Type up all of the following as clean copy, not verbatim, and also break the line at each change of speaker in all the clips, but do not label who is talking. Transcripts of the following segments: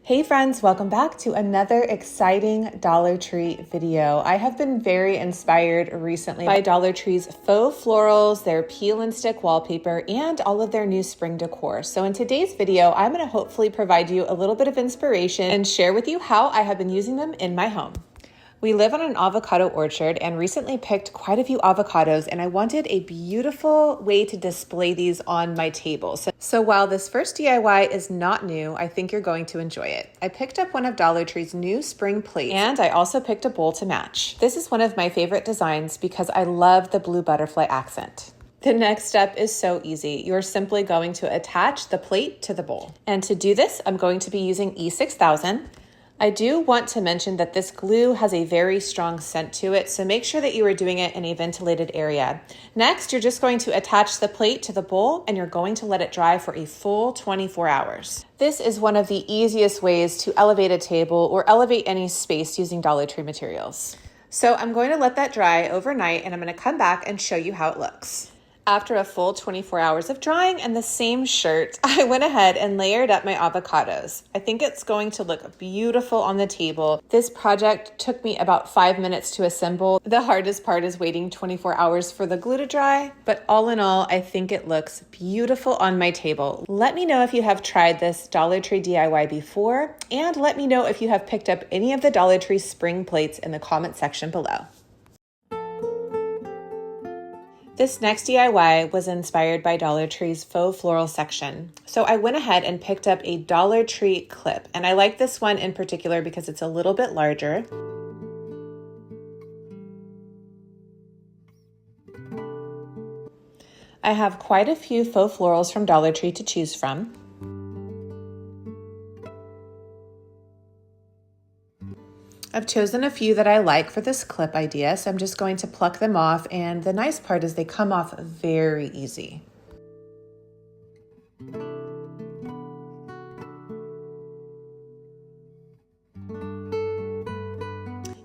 Hey friends, welcome back to another exciting Dollar Tree video. I have been very inspired recently by Dollar Tree's faux florals, their peel and stick wallpaper, and all of their new spring decor. So in today's video, I'm going to hopefully provide you a little bit of inspiration and share with you how I have been using them in my home. We live on an avocado orchard and recently picked quite a few avocados, and I wanted a beautiful way to display these on my table. So while this first DIY is not new, I think you're going to enjoy it. I picked up one of Dollar Tree's new spring plates, and I also picked a bowl to match. This is one of my favorite designs because I love the blue butterfly accent. The next step is so easy. You're simply going to attach the plate to the bowl. And to do this, I'm going to be using E6000. I do want to mention that this glue has a very strong scent to it, so make sure that you are doing it in a ventilated area. Next, you're just going to attach the plate to the bowl and you're going to let it dry for a full 24 hours. This is one of the easiest ways to elevate a table or elevate any space using Dollar Tree materials. So I'm going to let that dry overnight and I'm going to come back and show you how it looks. After a full 24 hours of drying and the same shirt, I went ahead and layered up my avocados. I think it's going to look beautiful on the table. This project took me about 5 minutes to assemble. The hardest part is waiting 24 hours for the glue to dry, but all in all, I think it looks beautiful on my table. Let me know if you have tried this Dollar Tree DIY before, and let me know if you have picked up any of the Dollar Tree spring plates in the comment section below. This next DIY was inspired by Dollar Tree's faux floral section. So I went ahead and picked up a Dollar Tree clip, and I like this one in particular because it's a little bit larger. I have quite a few faux florals from Dollar Tree to choose from. I've chosen a few that I like for this clip idea, so I'm just going to pluck them off, and the nice part is they come off very easy.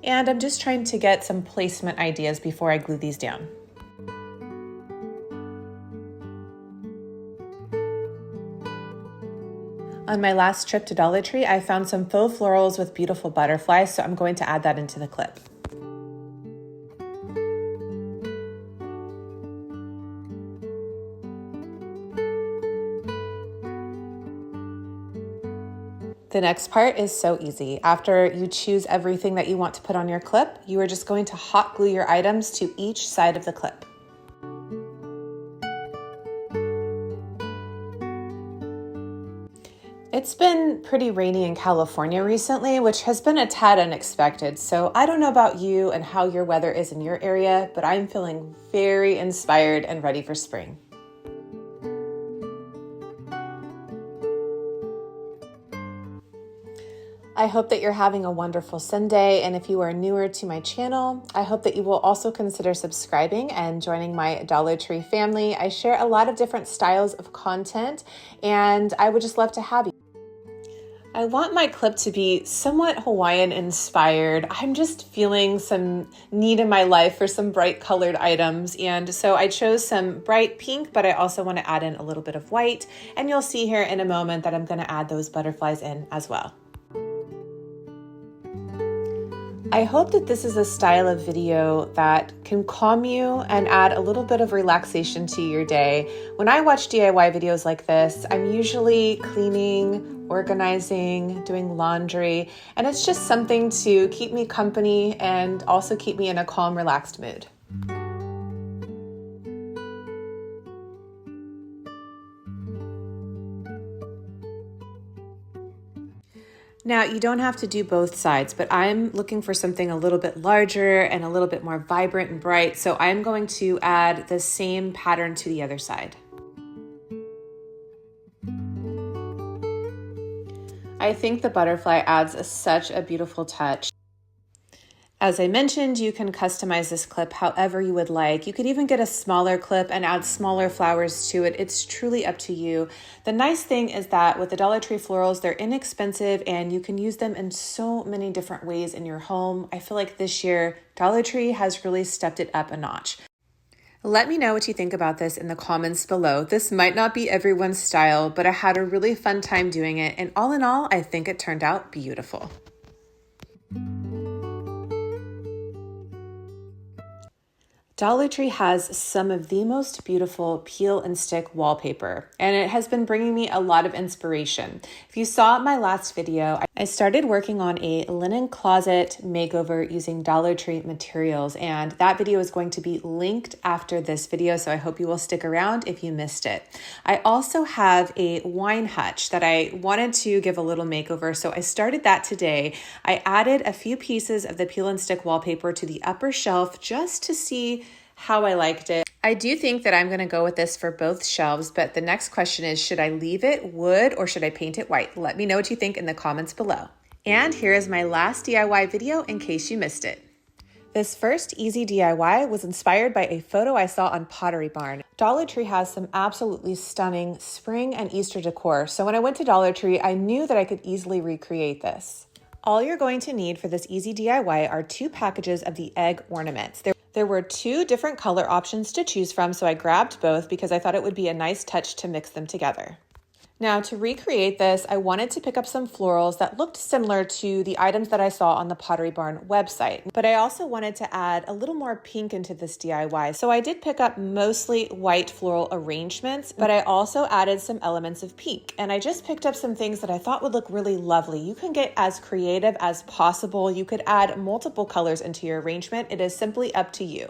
And I'm just trying to get some placement ideas before I glue these down. On my last trip to Dollar Tree, I found some faux florals with beautiful butterflies, so I'm going to add that into the clip. The next part is so easy. After you choose everything that you want to put on your clip, you are just going to hot glue your items to each side of the clip. It's been pretty rainy in California recently, which has been a tad unexpected. So I don't know about you and how your weather is in your area, but I'm feeling very inspired and ready for spring. I hope that you're having a wonderful Sunday, and if you are newer to my channel, I hope that you will also consider subscribing and joining my Dollar Tree family. I share a lot of different styles of content, and I would just love to have you. I want my clip to be somewhat Hawaiian inspired. I'm just feeling some need in my life for some bright colored items. And so I chose some bright pink, but I also want to add in a little bit of white. And you'll see here in a moment that I'm going to add those butterflies in as well. I hope that this is a style of video that can calm you and add a little bit of relaxation to your day. When I watch DIY videos like this, I'm usually cleaning, organizing, doing laundry, and it's just something to keep me company and also keep me in a calm, relaxed mood. Now, you don't have to do both sides, but I'm looking for something a little bit larger and a little bit more vibrant and bright, so I'm going to add the same pattern to the other side. I think the butterfly adds such a beautiful touch. As I mentioned, you can customize this clip however you would like. You could even get a smaller clip and add smaller flowers to it. It's truly up to you. The nice thing is that with the Dollar Tree florals, they're inexpensive and you can use them in so many different ways in your home. I feel like this year, Dollar Tree has really stepped it up a notch. Let me know what you think about this in the comments below. This might not be everyone's style, but I had a really fun time doing it, and all in all, I think it turned out beautiful. Dollar Tree has some of the most beautiful peel and stick wallpaper, and it has been bringing me a lot of inspiration. If you saw my last video, I started working on a linen closet makeover using Dollar Tree materials, and that video is going to be linked after this video, so I hope you will stick around if you missed it. I also have a wine hutch that I wanted to give a little makeover, so I started that today. I added a few pieces of the peel and stick wallpaper to the upper shelf just to see how I liked it. I do think that I'm going to go with this for both shelves, but the next question is, should I leave it wood or should I paint it white? Let me know what you think in the comments below. And here is my last DIY video in case you missed it. This first easy DIY was inspired by a photo I saw on Pottery Barn. Dollar Tree has some absolutely stunning spring and Easter decor, so when I went to Dollar Tree, I knew that I could easily recreate this. All you're going to need for this easy DIY are 2 packages of the egg ornaments. There were 2 different color options to choose from, so I grabbed both because I thought it would be a nice touch to mix them together. Now, to recreate this, I wanted to pick up some florals that looked similar to the items that I saw on the Pottery Barn website, but I also wanted to add a little more pink into this DIY. So I did pick up mostly white floral arrangements, but I also added some elements of pink, and I just picked up some things that I thought would look really lovely. You can get as creative as possible. You could add multiple colors into your arrangement. It is simply up to you.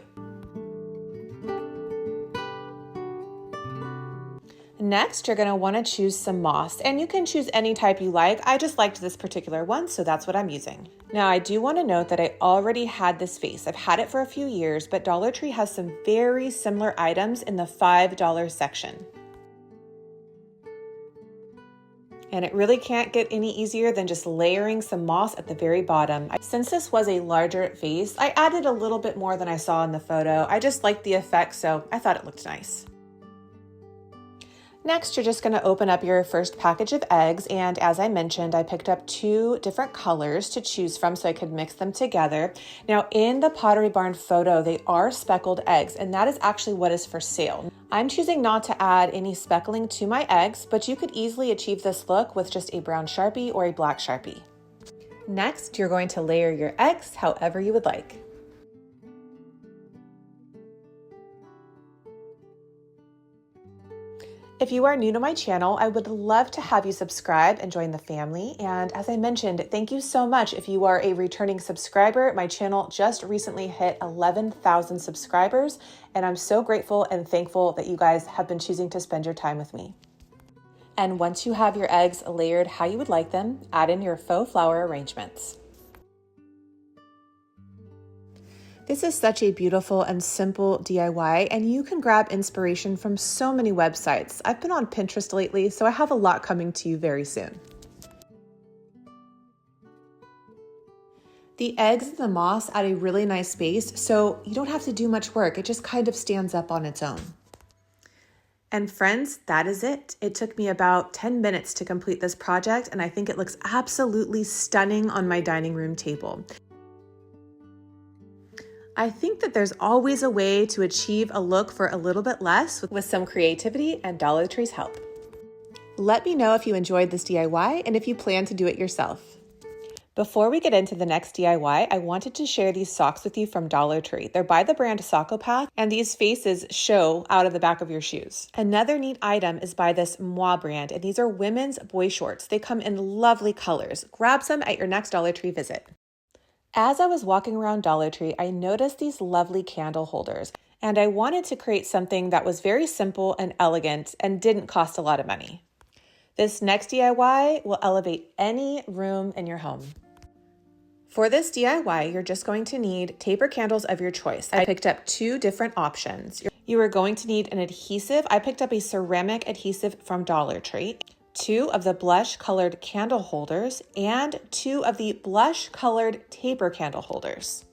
Next, you're going to want to choose some moss, and you can choose any type you like. I just liked this particular one, so that's what I'm using. Now, I do want to note that I already had this vase. I've had it for a few years, but Dollar Tree has some very similar items in the $5 section. And it really can't get any easier than just layering some moss at the very bottom. Since this was a larger vase, I added a little bit more than I saw in the photo. I just liked the effect, so I thought it looked nice. Next, you're just going to open up your first package of eggs, and as I mentioned, I picked up 2 different colors to choose from so I could mix them together. Now, in the Pottery Barn photo, they are speckled eggs, and that is actually what is for sale. I'm choosing not to add any speckling to my eggs, but you could easily achieve this look with just a brown Sharpie or a black Sharpie. Next, you're going to layer your eggs however you would like. If you are new to my channel, I would love to have you subscribe and join the family. And as I mentioned, thank you so much if you are a returning subscriber. My channel just recently hit 11,000 subscribers, and I'm so grateful and thankful that you guys have been choosing to spend your time with me. And once you have your eggs layered how you would like them, add in your faux flower arrangements. This is such a beautiful and simple DIY, and you can grab inspiration from so many websites. I've been on Pinterest lately, so I have a lot coming to you very soon. The eggs and the moss add a really nice base, so you don't have to do much work. It just kind of stands up on its own. And friends, that is it. It took me about 10 minutes to complete this project, and I think it looks absolutely stunning on my dining room table. I think that there's always a way to achieve a look for a little bit less with some creativity and Dollar Tree's help. Let me know if you enjoyed this DIY and if you plan to do it yourself. Before we get into the next DIY, I wanted to share these socks with you from Dollar Tree. They're by the brand Sockopath, and these faces show out of the back of your shoes. Another neat item is by this Moi brand, and these are women's boy shorts. They come in lovely colors. Grab some at your next Dollar Tree visit. As I was walking around Dollar Tree, I noticed these lovely candle holders, and I wanted to create something that was very simple and elegant and didn't cost a lot of money. This next DIY will elevate any room in your home. For this DIY, you're just going to need taper candles of your choice. I picked up 2 different options. You are going to need an adhesive. I picked up a ceramic adhesive from Dollar Tree. 2 of the blush colored candle holders, and 2 of the blush colored taper candle holders.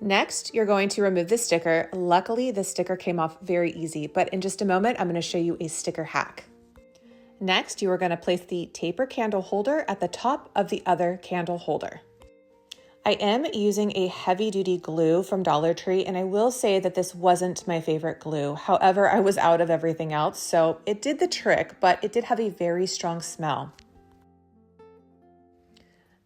Next, you're going to remove the sticker. Luckily, the sticker came off very easy, but in just a moment, I'm going to show you a sticker hack. Next, you are going to place the taper candle holder at the top of the other candle holder. I am using a heavy duty glue from Dollar Tree, and I will say that this wasn't my favorite glue. However, I was out of everything else, so it did the trick, but it did have a very strong smell.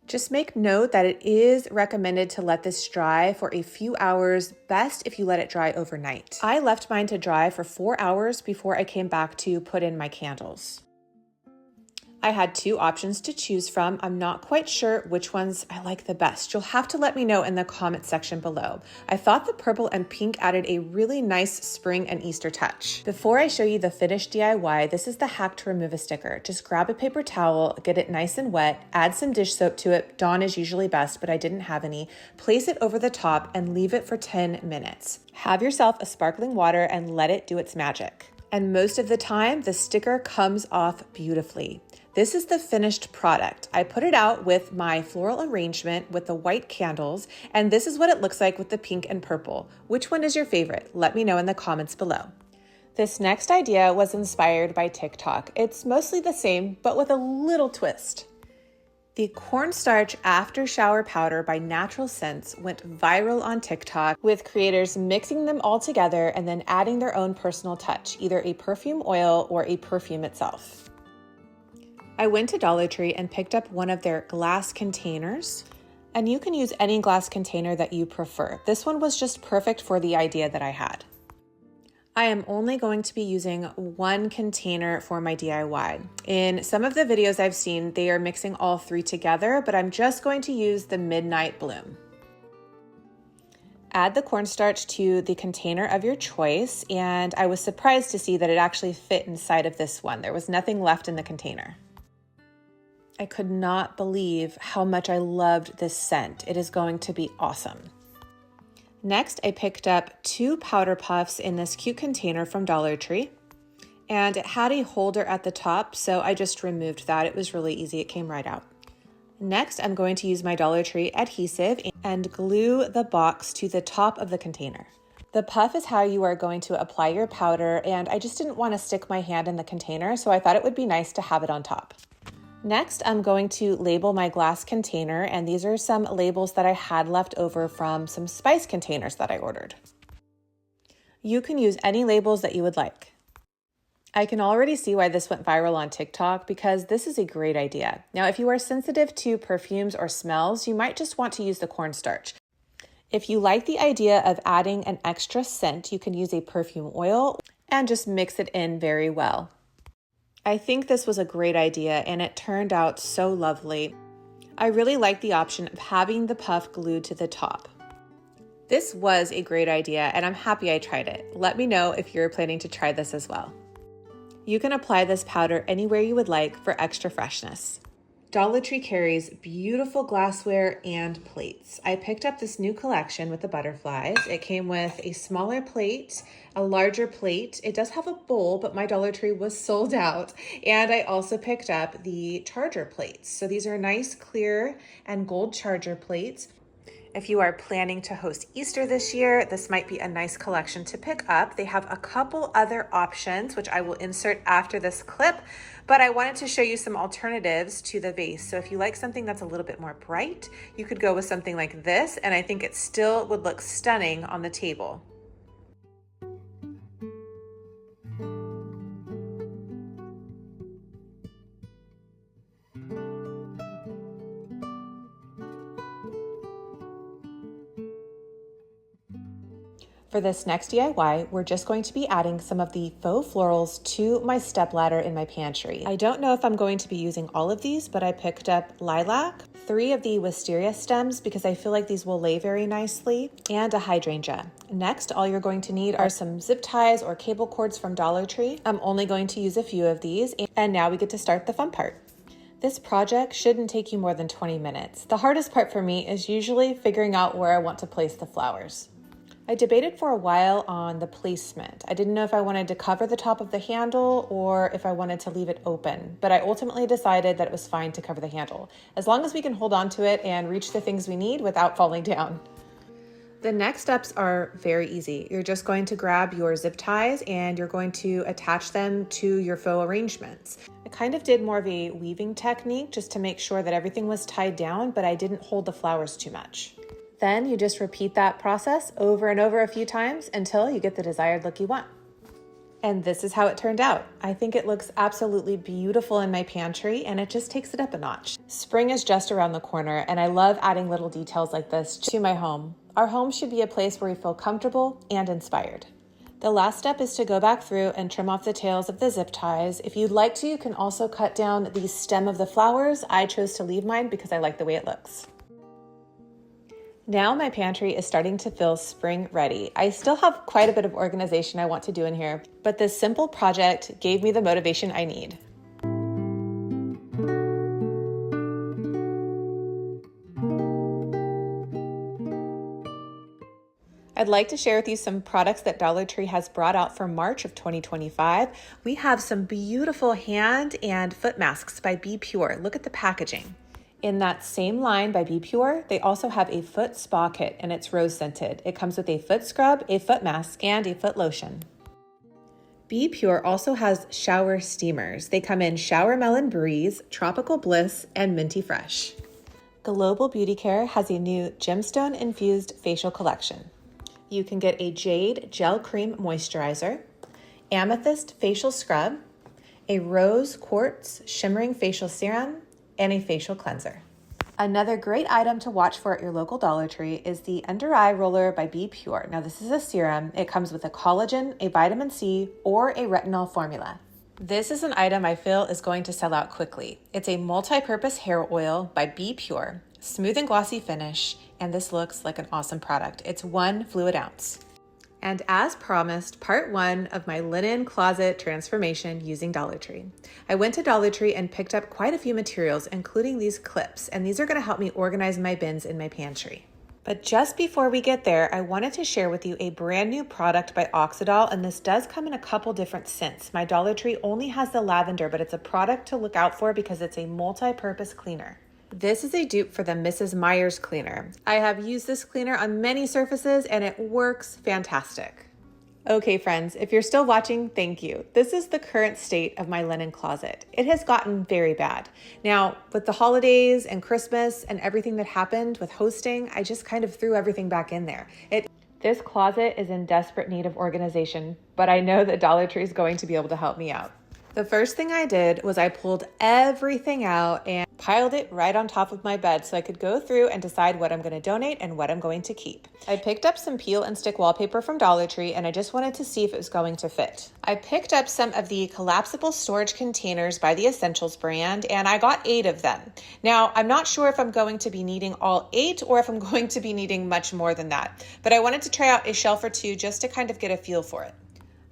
Just make note that it is recommended to let this dry for a few hours, best if you let it dry overnight. I left mine to dry for 4 hours before I came back to put in my candles. I had 2 options to choose from. I'm not quite sure which ones I like the best. You'll have to let me know in the comment section below. I thought the purple and pink added a really nice spring and Easter touch. Before I show you the finished DIY, this is the hack to remove a sticker. Just grab a paper towel, get it nice and wet, add some dish soap to it. Dawn is usually best, but I didn't have any. Place it over the top and leave it for 10 minutes. Have yourself a sparkling water and let it do its magic. And most of the time, the sticker comes off beautifully. This is the finished product. I put it out with my floral arrangement with the white candles, and this is what it looks like with the pink and purple. Which one is your favorite? Let me know in the comments below. This next idea was inspired by TikTok. It's mostly the same, but with a little twist. The cornstarch after shower powder by Natural Scents went viral on TikTok, with creators mixing them all together and then adding their own personal touch, either a perfume oil or a perfume itself. I went to Dollar Tree and picked up one of their glass containers, and you can use any glass container that you prefer. This one was just perfect for the idea that I had. I am only going to be using 1 container for my DIY. In some of the videos I've seen, they are mixing all 3 together, but I'm just going to use the Midnight Bloom. Add the cornstarch to the container of your choice, and I was surprised to see that it actually fit inside of this one. There was nothing left in the container. I could not believe how much I loved this scent. It is going to be awesome. Next, I picked up 2 powder puffs in this cute container from Dollar Tree, and it had a holder at the top, so I just removed that. It was really easy. It came right out. Next, I'm going to use my Dollar Tree adhesive and glue the box to the top of the container. The puff is how you are going to apply your powder, and I just didn't want to stick my hand in the container, so I thought it would be nice to have it on top. Next, I'm going to label my glass container, and these are some labels that I had left over from some spice containers that I ordered. You can use any labels that you would like. I can already see why this went viral on TikTok because this is a great idea. Now, if you are sensitive to perfumes or smells, you might just want to use the cornstarch. If you like the idea of adding an extra scent, you can use a perfume oil and just mix it in very well. I think this was a great idea and it turned out so lovely. I really like the option of having the puff glued to the top. This was a great idea and I'm happy I tried it. Let me know if you're planning to try this as well. You can apply this powder anywhere you would like for extra freshness. Dollar Tree carries beautiful glassware and plates. I picked up this new collection with the butterflies. It came with a smaller plate, a larger plate. It does have a bowl, but my Dollar Tree was sold out. And I also picked up the charger plates. So these are nice, clear, and gold charger plates. If you are planning to host Easter this year, this might be a nice collection to pick up. They have a couple other options, which I will insert after this clip, but I wanted to show you some alternatives to the vase. So if you like something that's a little bit more bright, you could go with something like this, and I think it still would look stunning on the table. For this next DIY, we're just going to be adding some of the faux florals to my stepladder in my pantry. I don't know if I'm going to be using all of these, but I picked up lilac, 3 of the wisteria stems because I feel like these will lay very nicely, and a hydrangea. Next, all you're going to need are some zip ties or cable cords from Dollar Tree. I'm only going to use a few of these, and now we get to start the fun part. This project shouldn't take you more than 20 minutes. The hardest part for me is usually figuring out where I want to place the flowers. I debated for a while on the placement. I didn't know if I wanted to cover the top of the handle or if I wanted to leave it open, but I ultimately decided that it was fine to cover the handle, as long as we can hold on to it and reach the things we need without falling down. The next steps are very easy. You're just going to grab your zip ties and you're going to attach them to your faux arrangements. I kind of did more of a weaving technique just to make sure that everything was tied down, but I didn't hold the flowers too much. Then you just repeat that process over and over a few times until you get the desired look you want. And this is how it turned out. I think it looks absolutely beautiful in my pantry and it just takes it up a notch. Spring is just around the corner and I love adding little details like this to my home. Our home should be a place where we feel comfortable and inspired. The last step is to go back through and trim off the tails of the zip ties. If you'd like to, you can also cut down the stem of the flowers. I chose to leave mine because I like the way it looks. Now my pantry is starting to feel spring ready. I still have quite a bit of organization I want to do in here, but this simple project gave me the motivation I need. I'd like to share with you some products that Dollar Tree has brought out for March of 2025. We have some beautiful hand and foot masks by Be Pure. Look at the packaging. In that same line by Be Pure, they also have a foot spa kit and it's rose scented. It comes with a foot scrub, a foot mask, and a foot lotion. Be Pure also has shower steamers. They come in Shower Melon Breeze, Tropical Bliss, and Minty Fresh. Global Beauty Care has a new gemstone infused facial collection. You can get a Jade Gel Cream Moisturizer, Amethyst Facial Scrub, a Rose Quartz Shimmering Facial Serum, and a facial cleanser. Another great item to watch for at your local Dollar Tree is the Under Eye Roller by Be Pure. Now this is a serum. It comes with a collagen, a vitamin C, or a retinol formula. This is an item I feel is going to sell out quickly. It's a multi-purpose hair oil by Be Pure, smooth and glossy finish, and this looks like an awesome product. It's 1 fluid ounce. And as promised, part 1 of my linen closet transformation using Dollar Tree. I went to Dollar Tree and picked up quite a few materials, including these clips, and these are gonna help me organize my bins in my pantry. But just before we get there, I wanted to share with you a brand new product by Oxidol, and this does come in a couple different scents. My Dollar Tree only has the lavender, but it's a product to look out for because it's a multi-purpose cleaner. This is a dupe for the Mrs. Meyer's cleaner. I have used this cleaner on many surfaces and it works fantastic. Okay friends, if you're still watching, thank you. This is the current state of my linen closet. It has gotten very bad. Now, with the holidays and Christmas and everything that happened with hosting, I just kind of threw everything back in there. This closet is in desperate need of organization, but I know that Dollar Tree is going to be able to help me out. The first thing I did was I pulled everything out and piled it right on top of my bed so I could go through and decide what I'm going to donate and what I'm going to keep. I picked up some peel and stick wallpaper from Dollar Tree and I just wanted to see if it was going to fit. I picked up some of the collapsible storage containers by the Essentials brand and I got 8 of them. Now, I'm not sure if I'm going to be needing all 8 or if I'm going to be needing much more than that, but I wanted to try out a shelf or 2 just to kind of get a feel for it.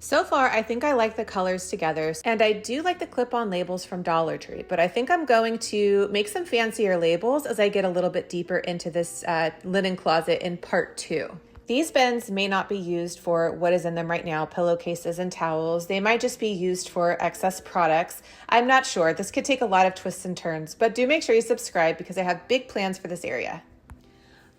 So far, I think I like the colors together, and I do like the clip-on labels from Dollar Tree, but I think I'm going to make some fancier labels as I get a little bit deeper into this linen closet in part 2. These bins may not be used for what is in them right now, pillowcases and towels. They might just be used for excess products. I'm not sure. This could take a lot of twists and turns, but do make sure you subscribe because I have big plans for this area.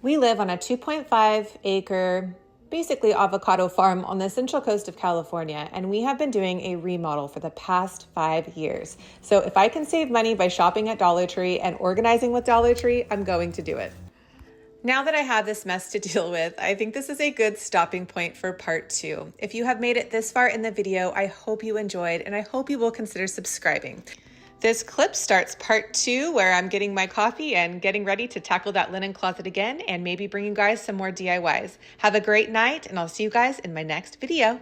We live on a 2.5 acre basically avocado farm on the central coast of California, and we have been doing a remodel for the past 5 years. So if I can save money by shopping at Dollar Tree and organizing with Dollar Tree, I'm going to do it. Now that I have this mess to deal with, I think this is a good stopping point for part 2. If you have made it this far in the video, I hope you enjoyed, and I hope you will consider subscribing. This clip starts part 2 where I'm getting my coffee and getting ready to tackle that linen closet again and maybe bring you guys some more DIYs. Have a great night and I'll see you guys in my next video.